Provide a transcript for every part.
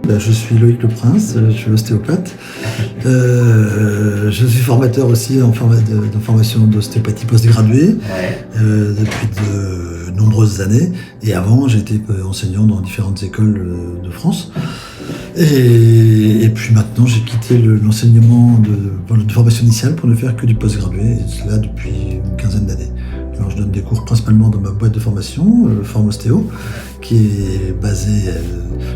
Je suis Loïc Le Prince, je suis ostéopathe. Je suis formateur aussi en formation d'ostéopathie postgraduée depuis de nombreuses années. Et avant, j'ai été enseignant dans différentes écoles de France. Et puis maintenant, j'ai quitté l'enseignement de formation initiale pour ne faire que du postgradué, et cela depuis une quinzaine d'années. Alors, je donne des cours principalement dans ma boîte de formation, Forme Ostéo, qui est basée,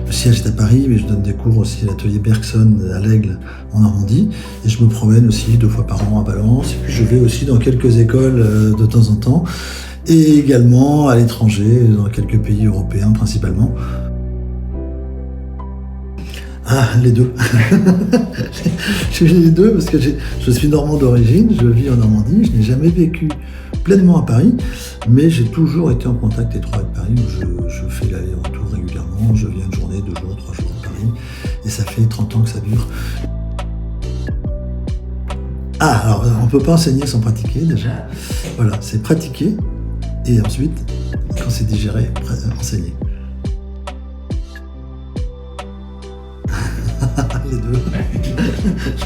le siège est à Paris, mais je donne des cours aussi à l'atelier Bergson à l'Aigle en Normandie. Et je me promène aussi 2 fois par an à Valence. Et puis je vais aussi dans quelques écoles de temps en temps. Et également à l'étranger, dans quelques pays européens principalement. Ah, les deux. J'ai les deux parce que je suis normand d'origine, je vis en Normandie, je n'ai jamais vécu pleinement à Paris, mais j'ai toujours été en contact étroit avec Paris, où je fais l'aller-retour régulièrement, je viens une journée, 2 jours, 3 jours à Paris, et ça fait 30 ans que ça dure. Ah, alors on ne peut pas enseigner sans pratiquer déjà. Voilà, c'est pratiquer, et ensuite, quand c'est digéré, enseigner.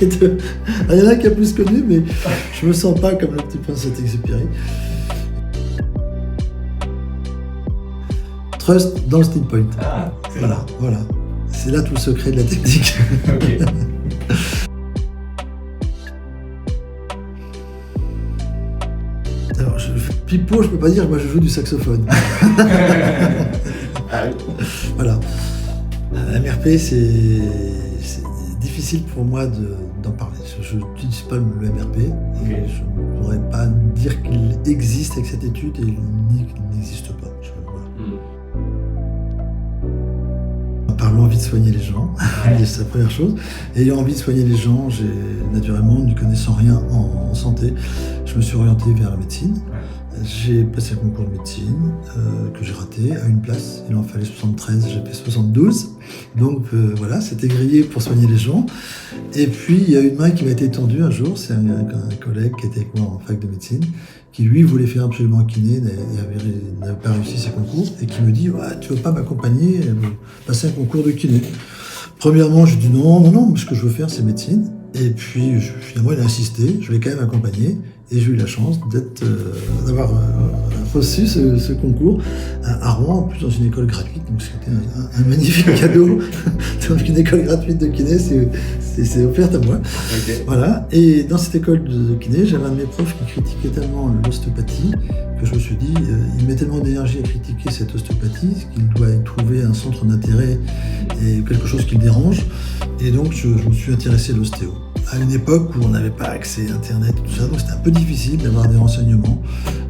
Les deux. Il y en a un qui a plus connu, mais je me sens pas comme le petit prince Saint-Exupéry. Trust dans le steam point. Ah, voilà. C'est là tout le secret de la technique. Okay. Alors, Pipo, je peux pas dire, moi je joue du saxophone. Ah oui. Voilà. La MRP, c'est difficile pour moi d'en parler. Je n'utilise pas le MRP. Okay. Je ne pourrais pas dire qu'il existe avec cette étude et ni qu'il n'existe pas. Voilà. Par l'envie de soigner les gens, c'est la première chose. Ayant envie de soigner les gens, j'ai naturellement, ne connaissant rien en santé, je me suis orienté vers la médecine. J'ai passé le concours de médecine que j'ai raté à une place. Il en fallait 73, j'ai fait 72. Donc voilà, c'était grillé pour soigner les gens. Et puis il y a une main qui m'a été tendue un jour. C'est un collègue qui était avec moi en fac de médecine, qui lui voulait faire absolument un kiné, n'avait pas réussi ses concours, et qui me dit « Tu veux pas m'accompagner passer un concours de kiné ?» Premièrement, je dis non, ce que je veux faire c'est médecine. Et puis finalement il a insisté, je l'ai quand même accompagné. Et j'ai eu la chance d'avoir reçu ce concours à Rouen, en plus dans une école gratuite. Donc c'était un magnifique cadeau. Donc une école gratuite de kiné, c'est offert à moi. Okay. Voilà. Et dans cette école de kiné, j'avais un de mes profs qui critiquait tellement l'ostéopathie que je me suis dit, il met tellement d'énergie à critiquer cette ostéopathie qu'il doit y trouver un centre d'intérêt et quelque chose qui le dérange. Et donc je me suis intéressé à l'ostéo. À une époque où on n'avait pas accès à Internet, tout ça, donc c'était un peu difficile d'avoir des renseignements.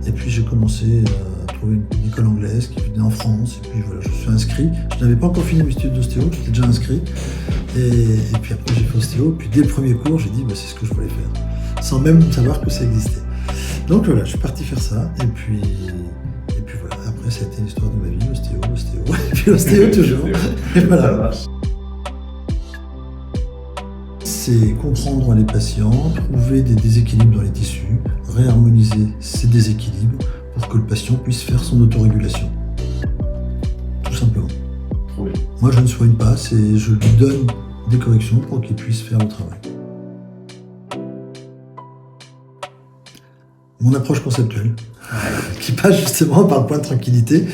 Et puis j'ai commencé à trouver une école anglaise qui venait en France. Et puis voilà, je suis inscrit. Je n'avais pas encore fini mes études d'ostéo, j'étais déjà inscrit. Et puis après j'ai fait ostéo. Puis dès le premier cours, j'ai dit c'est ce que je voulais faire, sans même savoir que ça existait. Donc voilà, je suis parti faire ça. Et puis voilà, après ça a été l'histoire de ma vie, ostéo, et puis ostéo toujours. Et voilà. C'est comprendre les patients, trouver des déséquilibres dans les tissus, réharmoniser ces déséquilibres pour que le patient puisse faire son autorégulation. Tout simplement. Oui. Moi, je ne soigne pas, je lui donne des corrections pour qu'il puisse faire le travail. Mon approche conceptuelle, qui passe justement par le point de tranquillité,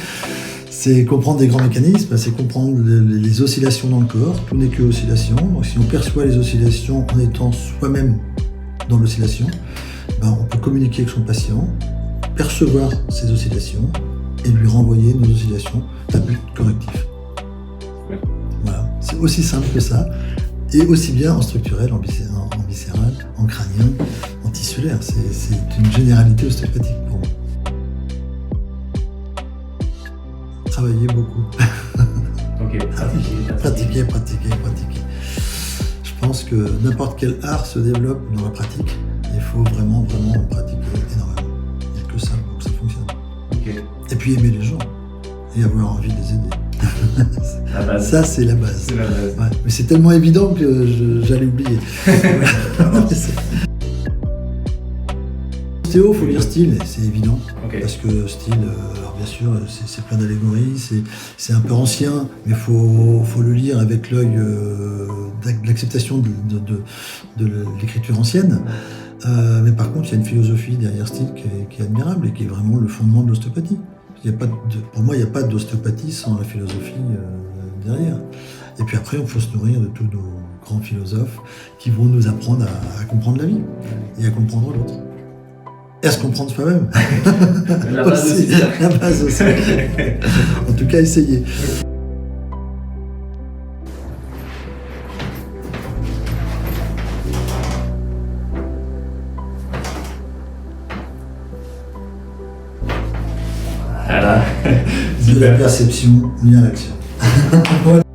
c'est comprendre des grands mécanismes, c'est comprendre les oscillations dans le corps. Tout n'est que oscillation. Donc si on perçoit les oscillations en étant soi-même dans l'oscillation, on peut communiquer avec son patient, percevoir ces oscillations et lui renvoyer nos oscillations à but correctif. Oui. Voilà, c'est aussi simple que ça, et aussi bien en structurel, en viscéral, en crânien, en tissulaire. C'est une généralité ostéopathique pour moi. Travailler beaucoup. Ok, pratiquer. Pratiquer. Je pense que n'importe quel art se développe dans la pratique. Il faut vraiment pratiquer énormément. Il n'y a que ça pour que ça fonctionne. Okay. Et puis aimer les gens et avoir envie de les aider. La base. Ça, c'est la base. C'est la base. Ouais. Mais c'est tellement évident que j'allais oublier. Ostéo, il faut lire style, et c'est évident. Ok. Parce que style, alors bien sûr, c'est plein d'allégories, c'est un peu ancien, mais il faut le lire avec l'œil de l'acceptation de l'écriture ancienne. Mais par contre, il y a une philosophie derrière style qui est admirable et qui est vraiment le fondement de l'ostéopathie. Pour moi, il n'y a pas d'ostéopathie sans la philosophie derrière. Et puis après, il faut se nourrir de tous nos grands philosophes qui vont nous apprendre à comprendre la vie et à comprendre l'autre. Et à se comprendre soi-même. La base aussi. La base aussi. En tout cas, essayez. Voilà. De la perception, lien à l'action. Voilà.